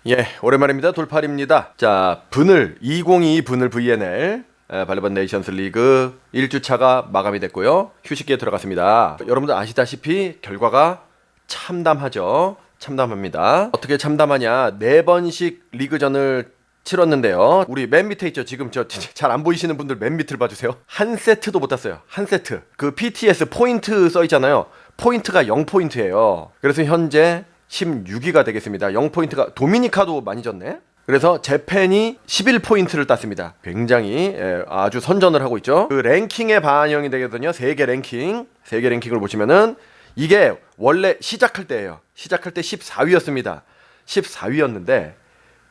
예, 오랜만입니다. 돌팔입니다. 자, 분을 2022 분을 VNL 발레반 네이션스 리그 1주차가 마감이 됐고요. 휴식기에 들어갔습니다. 여러분들 아시다시피 결과가 참담하죠. 참담합니다. 어떻게 참담하냐? 4번씩 리그전을 치렀는데요. 우리 맨 밑에 있죠. 지금 저 잘 안 보이시는 분들 맨 밑을 봐주세요. 한 세트도 못 땄어요. 한 세트. 그 PTS 포인트 써 있잖아요. 포인트가 0포인트예요. 그래서 현재 16위가 되겠습니다. 0포인트가 도미니카도 많이 졌네. 그래서 재팬이 11포인트를 땄습니다. 굉장히 아주 선전을 하고 있죠. 그 랭킹에 반영이 되거든요. 세계 랭킹. 세계 랭킹을 보시면은 이게 원래 시작할 때예요. 시작할 때 14위였습니다. 14위였는데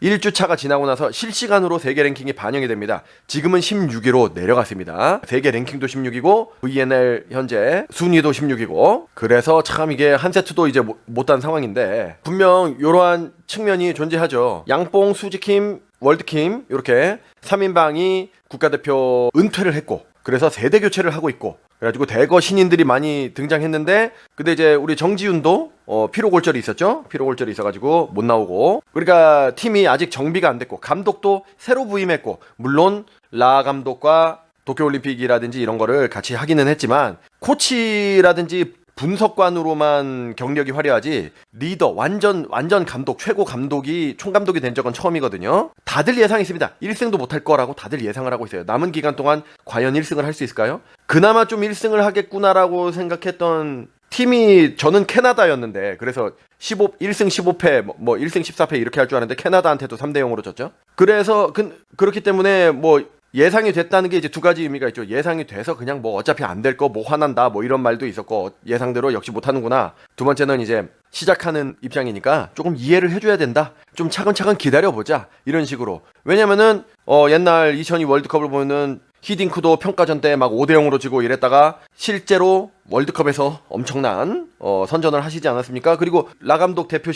1주차가 지나고 나서 실시간으로 세계 랭킹이 반영이 됩니다. 지금은 16위로 내려갔습니다. 세계 랭킹도 16위고 VNL 현재 순위도 16위고 그래서 참 이게 한 세트도 이제 못한 상황인데 분명 이러한 측면이 존재하죠. 양뽕, 수지킴, 월드킴 이렇게 3인방이 국가대표 은퇴를 했고 그래서 세대 교체를 하고 있고 그래가지고 대거 신인들이 많이 등장했는데 근데 이제 우리 정지훈도 피로골절이 있었죠. 피로골절이 있어가지고 못 나오고 그러니까 팀이 아직 정비가 안 됐고 감독도 새로 부임했고 물론 라 감독과 도쿄올림픽이라든지 이런 거를 같이 하기는 했지만 코치라든지 분석관으로만 경력이 화려하지 리더 완전 감독 최고 감독이 총감독이 된 적은 처음이거든요. 다들 예상했습니다. 1승도 못할 거라고 다들 예상을 하고 있어요. 남은 기간 동안 과연 1승을 할 수 있을까요? 그나마 좀 1승을 하겠구나라고 생각했던 팀이 저는 캐나다였는데 그래서 1승 15패 뭐 1승 14패 이렇게 할 줄 알았는데 캐나다한테도 3대0으로 졌죠. 그래서 그렇기 때문에 뭐 예상이 됐다는 게 이제 두 가지 의미가 있죠. 예상이 돼서 그냥 뭐 어차피 안 될 거 뭐 화난다 뭐 이런 말도 있었고 예상대로 역시 못하는구나. 두 번째는 이제 시작하는 입장이니까 조금 이해를 해줘야 된다. 좀 차근차근 기다려보자 이런 식으로. 왜냐면은 옛날 2002 월드컵을 보면은 히딩크도 평가전 때 막 5대0으로 지고 이랬다가 실제로 월드컵에서 엄청난 선전을 하시지 않았습니까? 그리고 라 감독 대표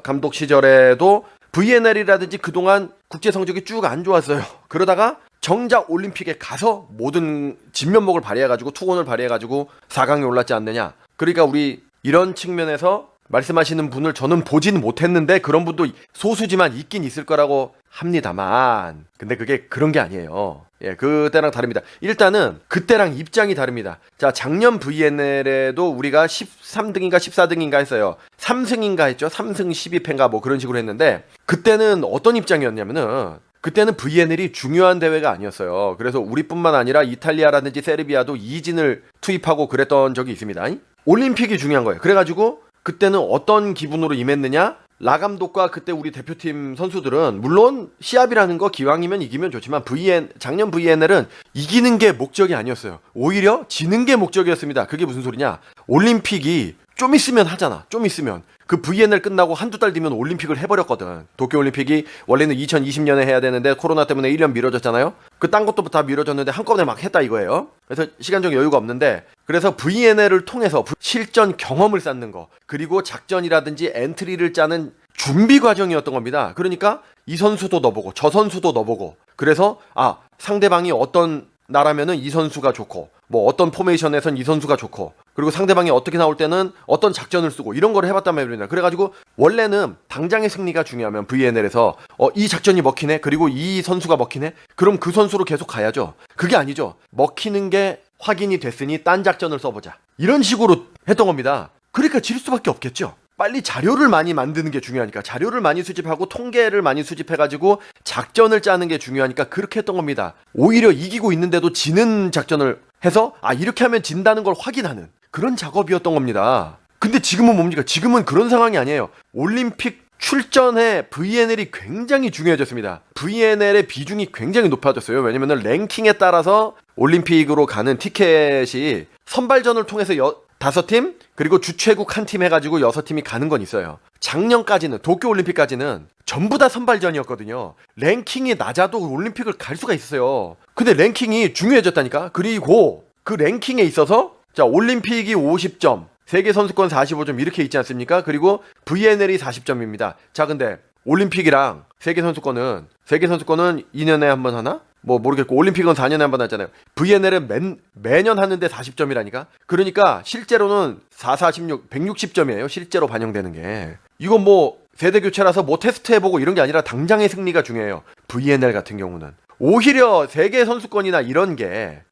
감독 시절에도 VNL이라든지 그동안 국제 성적이 쭉 안 좋았어요. 그러다가 정작 올림픽에 가서 모든 진면목을 발휘해가지고 투혼을 발휘해가지고 4강에 올랐지 않느냐. 그러니까 우리 이런 측면에서 말씀하시는 분을 저는 보진 못했는데 그런 분도 소수지만 있긴 있을 거라고 합니다만 근데 그게 그런 게 아니에요. 예, 그때랑 다릅니다. 일단은 그때랑 입장이 다릅니다. 자, 작년 VNL에도 우리가 13등인가 14등인가 했어요. 3승인가 했죠. 3승 12패인가 뭐 그런 식으로 했는데 그때는 어떤 입장이었냐면은 그때는 VNL이 중요한 대회가 아니었어요. 그래서 우리뿐만 아니라 이탈리아라든지 세르비아도 이진을 투입하고 그랬던 적이 있습니다. 올림픽이 중요한 거예요. 그래가지고 그때는 어떤 기분으로 임했느냐? 라 감독과 그때 우리 대표팀 선수들은 물론 시합이라는 거 기왕이면 이기면 좋지만 작년 VNL은 이기는 게 목적이 아니었어요. 오히려 지는 게 목적이었습니다. 그게 무슨 소리냐? 올림픽이 좀 있으면 하잖아. 좀 있으면. 그 VNL 끝나고 한두 달 뒤면 올림픽을 해버렸거든. 도쿄올림픽이 원래는 2020년에 해야 되는데 코로나 때문에 1년 미뤄졌잖아요. 그 딴 것도 다 미뤄졌는데 한꺼번에 막 했다 이거예요. 그래서 시간적 여유가 없는데 그래서 VNL을 통해서 실전 경험을 쌓는 거 그리고 작전이라든지 엔트리를 짜는 준비 과정이었던 겁니다. 그러니까 이 선수도 넣어보고 저 선수도 넣어보고 그래서 상대방이 어떤 나라면은 이 선수가 좋고 뭐 어떤 포메이션에선 이 선수가 좋고 그리고 상대방이 어떻게 나올 때는 어떤 작전을 쓰고 이런 걸 해봤단 말입니다. 그래가지고 원래는 당장의 승리가 중요하면 VNL에서 이 작전이 먹히네 그리고 이 선수가 먹히네 그럼 그 선수로 계속 가야죠. 그게 아니죠. 먹히는 게 확인이 됐으니 딴 작전을 써보자 이런 식으로 했던 겁니다. 그러니까 질 수밖에 없겠죠. 빨리 자료를 많이 만드는 게 중요하니까 자료를 많이 수집하고 통계를 많이 수집해가지고 작전을 짜는 게 중요하니까 그렇게 했던 겁니다. 오히려 이기고 있는데도 지는 작전을 해서 이렇게 하면 진다는 걸 확인하는 그런 작업이었던 겁니다. 근데 지금은 뭡니까? 지금은 그런 상황이 아니에요. 올림픽 출전에 VNL이 굉장히 중요해졌습니다. VNL의 비중이 굉장히 높아졌어요. 왜냐면 랭킹에 따라서 올림픽으로 가는 티켓이 선발전을 통해서 5팀 그리고 주최국 한 팀 해가지고 6팀이 가는 건 있어요. 작년까지는 도쿄올림픽까지는 전부 다 선발전이었거든요. 랭킹이 낮아도 올림픽을 갈 수가 있어요. 근데 랭킹이 중요해졌다니까. 그리고 그 랭킹에 있어서 자 올림픽이 50점 세계선수권 45점 이렇게 있지 않습니까? 그리고 VNL이 40점입니다. 자 근데 올림픽이랑 세계선수권은 2년에 한 번 하나? 뭐 모르겠고 올림픽은 4년에 한 번 하잖아요. VNL은 매년 하는데 40점이라니까. 그러니까 실제로는 4, 4, 16, 160점이에요. 실제로 반영되는 게. 이건 뭐 세대 교체라서 뭐 테스트해보고 이런 게 아니라 당장의 승리가 중요해요. VNL 같은 경우는 오히려 세계 선수권이나 이런 게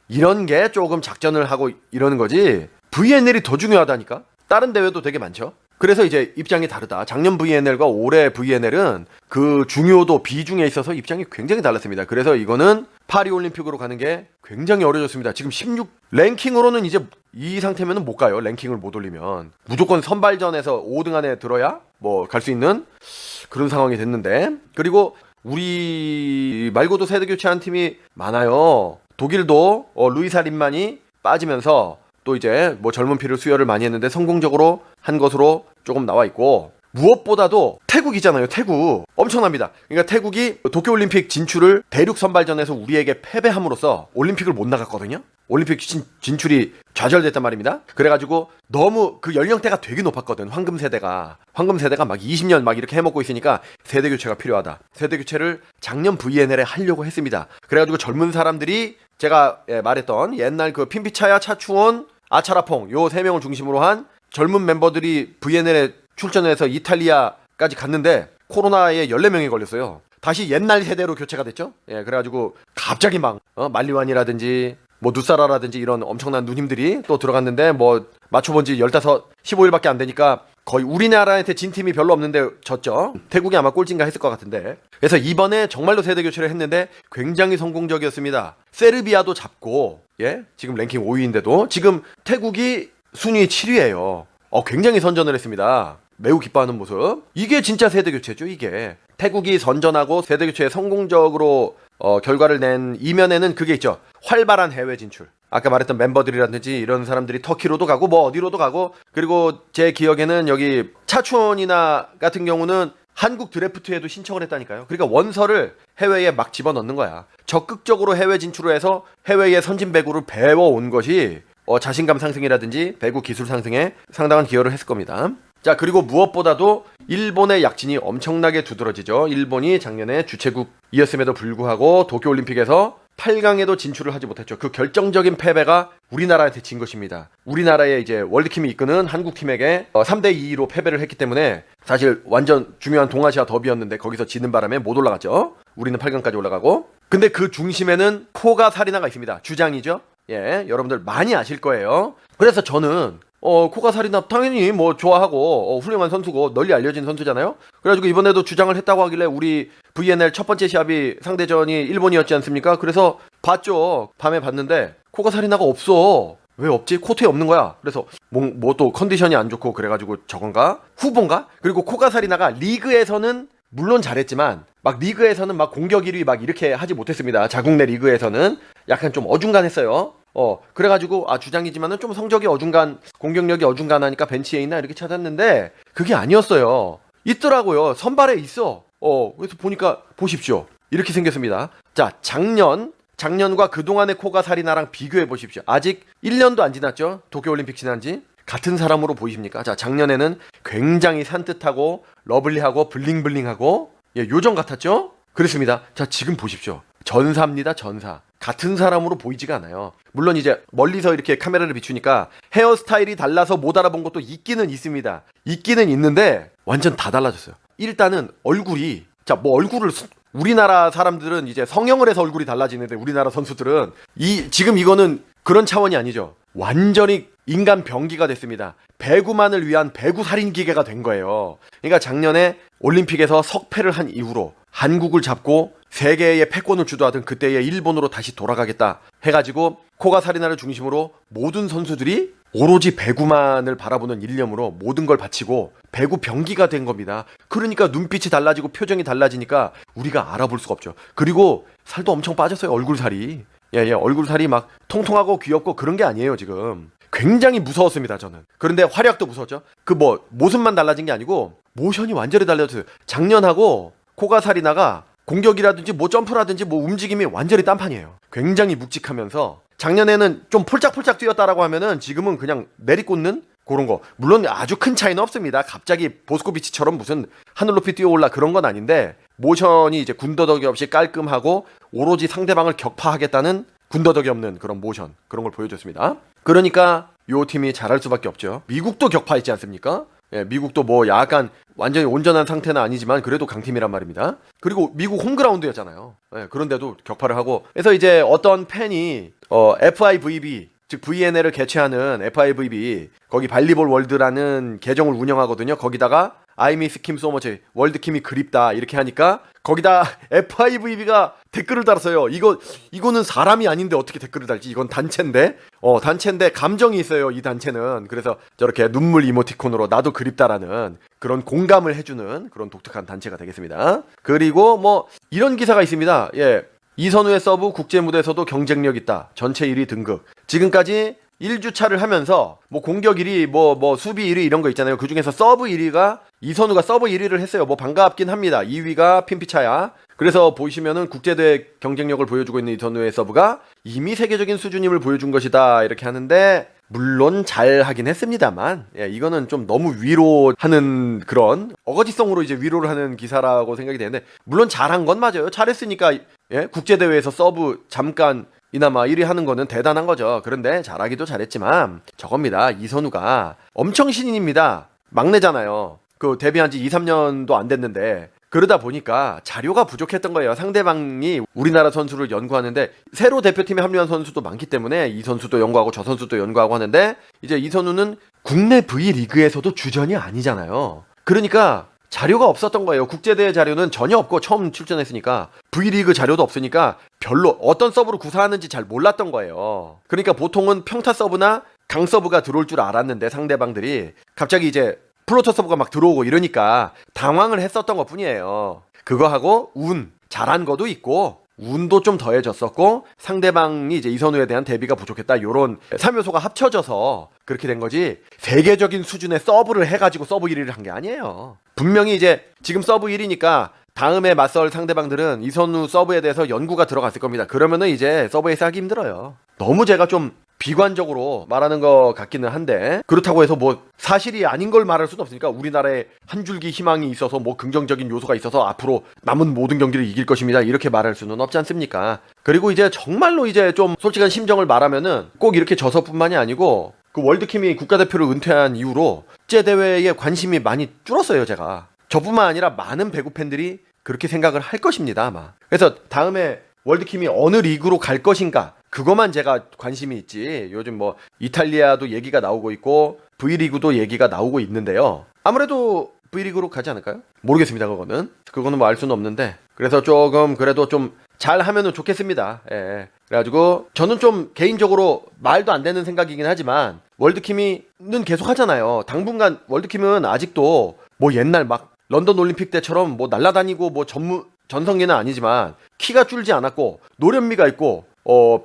조금 작전을 하고 이러는 거지 VNL이 더 중요하다니까. 다른 대회도 되게 많죠. 그래서 이제 입장이 다르다. 작년 VNL과 올해 VNL은 그 중요도 비중에 있어서 입장이 굉장히 달랐습니다. 그래서 이거는 파리올림픽으로 가는 게 굉장히 어려졌습니다. 지금 16 랭킹으로는 이제 이 상태면은 못 가요. 랭킹을 못 올리면 무조건 선발전에서 5등 안에 들어야 뭐 갈 수 있는 그런 상황이 됐는데, 그리고 우리 말고도 세대 교체한 팀이 많아요. 독일도 루이사 림만이 빠지면서 또 이제 뭐 젊은 피를 수혈을 많이 했는데 성공적으로 한 것으로 조금 나와 있고, 무엇보다도 태국이잖아요. 태국 엄청납니다. 그러니까 태국이 도쿄올림픽 진출을 대륙 선발전에서 우리에게 패배함으로써 올림픽을 못 나갔거든요. 올림픽 진출이 좌절됐단 말입니다. 그래가지고 너무 그 연령대가 되게 높았거든. 황금 세대가 막 20년 막 이렇게 해먹고 있으니까 세대 교체가 필요하다. 세대 교체를 작년 VNL에 하려고 했습니다. 그래가지고 젊은 사람들이 제가 말했던 옛날 그 핀피차야, 차추원, 아차라퐁 요 3명을 중심으로 한 젊은 멤버들이 VNL에 출전해서 이탈리아까지 갔는데 코로나에 14명이 걸렸어요. 다시 옛날 세대로 교체가 됐죠. 그래가지고 갑자기 막 말리완이라든지 뭐 누사라라든지 이런 엄청난 누님들이 또 들어갔는데 뭐 맞춰본 지 15일밖에 안 되니까 거의 우리나라한테 진 팀이 별로 없는데 졌죠. 태국이 아마 꼴찌인가 했을 것 같은데. 그래서 이번에 정말로 세대 교체를 했는데 굉장히 성공적이었습니다. 세르비아도 잡고, 지금 랭킹 5위인데도 지금 태국이 순위 7위예요. 굉장히 선전을 했습니다. 매우 기뻐하는 모습. 이게 진짜 세대 교체죠. 이게 태국이 선전하고 세대 교체에 성공적으로 결과를 낸 이면에는 그게 있죠. 활발한 해외 진출. 아까 말했던 멤버들이라든지 이런 사람들이 터키로도 가고 뭐 어디로도 가고, 그리고 제 기억에는 여기 차추원이나 같은 경우는 한국 드래프트에도 신청을 했다니까요. 그러니까 원서를 해외에 막 집어넣는 거야. 적극적으로 해외 진출을 해서 해외의 선진 배구를 배워온 것이 자신감 상승이라든지 배구 기술 상승에 상당한 기여를 했을 겁니다. 자, 그리고 무엇보다도 일본의 약진이 엄청나게 두드러지죠. 일본이 작년에 주최국이었음에도 불구하고 도쿄올림픽에서 8강에도 진출을 하지 못했죠. 그 결정적인 패배가 우리나라한테 진 것입니다. 우리나라의 이제 월드팀이 이끄는 한국팀에게 3대2로 패배를 했기 때문에 사실 완전 중요한 동아시아 더비였는데 거기서 지는 바람에 못 올라갔죠. 우리는 8강까지 올라가고. 근데 그 중심에는 코가 사리나가 있습니다. 주장이죠. 여러분들 많이 아실 거예요. 그래서 저는 코가 사리나 당연히 뭐 좋아하고 훌륭한 선수고 널리 알려진 선수잖아요. 그래가지고 이번에도 주장을 했다고 하길래 우리 VNL 첫 번째 시합이 상대전이 일본이었지 않습니까? 그래서 봤죠. 밤에 봤는데 코가 사리나가 없어. 왜 없지? 코트에 없는 거야. 그래서 뭐 또 컨디션이 안 좋고 그래가지고 저건가? 후보인가? 그리고 코가 사리나가 리그에서는 물론 잘했지만 막 리그에서는 막 공격 1위 막 이렇게 하지 못했습니다. 자국 내 리그에서는 약간 좀 어중간했어요. 그래가지고 주장이지만은 좀 성적이 공격력이 어중간하니까 벤치에 있나 이렇게 찾았는데 그게 아니었어요. 있더라고요. 선발에 있어. 그래서 보니까 보십시오. 이렇게 생겼습니다. 자, 작년과 그동안의 코가 사리나랑 비교해 보십시오. 아직 1년도 안 지났죠? 도쿄올림픽 지난 지. 같은 사람으로 보이십니까? 자, 작년에는 굉장히 산뜻하고 러블리하고 블링블링하고 요정 같았죠? 그렇습니다. 자, 지금 보십시오. 전사입니다. 전사. 같은 사람으로 보이지가 않아요. 물론 이제 멀리서 이렇게 카메라를 비추니까 헤어스타일이 달라서 못 알아본 것도 있기는 있습니다. 있기는 있는데 완전 다 달라졌어요. 일단은 얼굴이, 뭐 얼굴을 우리나라 사람들은 이제 성형을 해서 얼굴이 달라지는데 우리나라 선수들은 지금 이거는 그런 차원이 아니죠. 완전히 인간 병기가 됐습니다. 배구만을 위한 배구 살인 기계가 된 거예요. 그러니까 작년에 올림픽에서 석패를 한 이후로 한국을 잡고 세계의 패권을 주도하던 그때의 일본으로 다시 돌아가겠다 해가지고 코가 사리나를 중심으로 모든 선수들이 오로지 배구만을 바라보는 일념으로 모든 걸 바치고 배구 병기가 된 겁니다. 그러니까 눈빛이 달라지고 표정이 달라지니까 우리가 알아볼 수가 없죠. 그리고 살도 엄청 빠졌어요. 얼굴살이. 얼굴살이 막 통통하고 귀엽고 그런 게 아니에요. 지금 굉장히 무서웠습니다. 저는. 그런데 활약도 무서웠죠. 모습만 달라진 게 아니고 모션이 완전히 달라졌어요. 작년하고 코가 사리나가 공격이라든지 뭐 점프라든지 뭐 움직임이 완전히 딴판이에요. 굉장히 묵직하면서 작년에는 좀 폴짝폴짝 뛰었다라고 하면은 지금은 그냥 내리꽂는 그런 거. 물론 아주 큰 차이는 없습니다. 갑자기 보스코비치처럼 무슨 하늘 높이 뛰어올라 그런 건 아닌데 모션이 이제 군더더기 없이 깔끔하고 오로지 상대방을 격파하겠다는 군더더기 없는 그런 모션, 그런 걸 보여줬습니다. 그러니까 요 팀이 잘할 수밖에 없죠. 미국도 격파했지 않습니까? 예, 미국도 뭐 약간 완전히 온전한 상태는 아니지만 그래도 강팀이란 말입니다. 그리고 미국 홈그라운드였잖아요. 예, 그런데도 격파를 하고. 그래서 이제 어떤 팬이 FIVB 즉 VNL을 개최하는 FIVB 거기 발리볼 월드라는 계정을 운영하거든요. 거기다가 I miss Kim so much 월드킴이 그립다 이렇게 하니까 거기다 FIVB가 댓글을 달았어요. 이거는 사람이 아닌데 어떻게 댓글을 달지? 이건 단체인데 단체인데 감정이 있어요. 이 단체는. 그래서 저렇게 눈물 이모티콘으로 나도 그립다라는 그런 공감을 해주는 그런 독특한 단체가 되겠습니다. 그리고 뭐 이런 기사가 있습니다. 예. 이선우의 서브 국제 무대에서도 경쟁력 있다. 전체 1위 등극. 지금까지 1주차를 하면서 뭐 공격 1위, 뭐 수비 1위 이런 거 있잖아요. 그 중에서 서브 1위가 이선우가 서브 1위를 했어요. 뭐 반갑긴 합니다. 2위가 핀피차야. 그래서 보시면은 국제대회 경쟁력을 보여주고 있는 이선우의 서브가 이미 세계적인 수준임을 보여준 것이다. 이렇게 하는데 물론 잘 하긴 했습니다만 예, 이거는 좀 너무 위로하는 그런 어거지성으로 이제 위로를 하는 기사라고 생각이 되는데 물론 잘한 건 맞아요. 잘했으니까 예, 국제대회에서 서브 잠깐 이나마 1위 하는 거는 대단한 거죠. 그런데 잘하기도 잘했지만 저겁니다. 이선우가 엄청 신인입니다. 막내잖아요. 그 데뷔한 지 2, 3년도 안 됐는데 그러다 보니까 자료가 부족했던 거예요. 상대방이 우리나라 선수를 연구하는데 새로 대표팀에 합류한 선수도 많기 때문에 이 선수도 연구하고 저 선수도 연구하고 하는데 이제 이선우는 국내 V리그에서도 주전이 아니잖아요. 그러니까 자료가 없었던 거예요. 국제대회 자료는 전혀 없고 처음 출전했으니까 V리그 자료도 없으니까 별로 어떤 서브로 구사하는지 잘 몰랐던 거예요. 그러니까 보통은 평타 서브나 강 서브가 들어올 줄 알았는데 상대방들이 갑자기 이제 플로터 서브가 막 들어오고 이러니까 당황을 했었던 것 뿐이에요. 그거하고 잘한 것도 있고 운도 좀 더해졌었고 상대방이 이제 이선우에 대한 대비가 부족했다. 요런 3요소가 합쳐져서 그렇게 된 거지 세계적인 수준의 서브를 해가지고 서브 1위를 한 게 아니에요. 분명히 이제 지금 서브 1위니까 다음에 맞설 상대방들은 이선우 서브에 대해서 연구가 들어갔을 겁니다. 그러면은 이제 서브에서 하기 힘들어요. 너무 제가 좀 비관적으로 말하는 것 같기는 한데 그렇다고 해서 뭐 사실이 아닌 걸 말할 수는 없으니까 우리나라에 한 줄기 희망이 있어서 뭐 긍정적인 요소가 있어서 앞으로 남은 모든 경기를 이길 것입니다 이렇게 말할 수는 없지 않습니까? 그리고 이제 정말로 이제 좀 솔직한 심정을 말하면은 꼭 이렇게 져서뿐만이 아니고 그 월드킴이 국가대표를 은퇴한 이후로 국제대회에 관심이 많이 줄었어요. 제가 저뿐만 아니라 많은 배구 팬들이 그렇게 생각을 할 것입니다 아마. 그래서 다음에 월드킴이 어느 리그로 갈 것인가 그것만 제가 관심이 있지 요즘 뭐 이탈리아도 얘기가 나오고 있고 V리그도 얘기가 나오고 있는데요. 아무래도 V리그로 가지 않을까요? 모르겠습니다. 그거는 뭐 알 수는 없는데 그래서 조금 그래도 좀 잘하면은 좋겠습니다. 예. 그래가지고 저는 좀 개인적으로 말도 안 되는 생각이긴 하지만 월드킴이는 계속 하잖아요. 당분간 월드킴은 아직도 뭐 옛날 막 런던 올림픽 때처럼 뭐 날라다니고 뭐 전성기는 아니지만 키가 줄지 않았고 노련미가 있고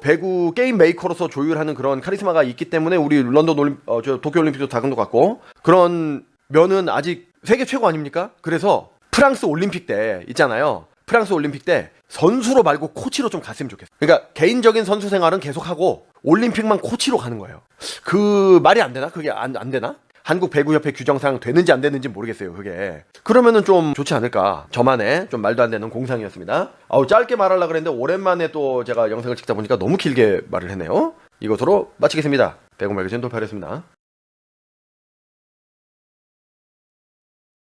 배구 게임 메이커로서 조율하는 그런 카리스마가 있기 때문에 우리 도쿄올림픽도 다금도 갔고 그런 면은 아직 세계 최고 아닙니까? 그래서 프랑스 올림픽 때 있잖아요. 프랑스 올림픽 때 선수로 말고 코치로 좀 갔으면 좋겠어요. 그러니까 개인적인 선수 생활은 계속하고 올림픽만 코치로 가는 거예요. 그 말이 안 되나? 그게 안 되나? 한국 배구협회 규정상 되는지 안 되는지 모르겠어요. 그게 그러면은 좀 좋지 않을까. 저만의 좀 말도 안 되는 공상이었습니다. 짧게 말하려고 그랬는데 오랜만에 또 제가 영상을 찍다 보니까 너무 길게 말을 했네요. 이것으로 마치겠습니다. 배구 매거진 돌파했습니다.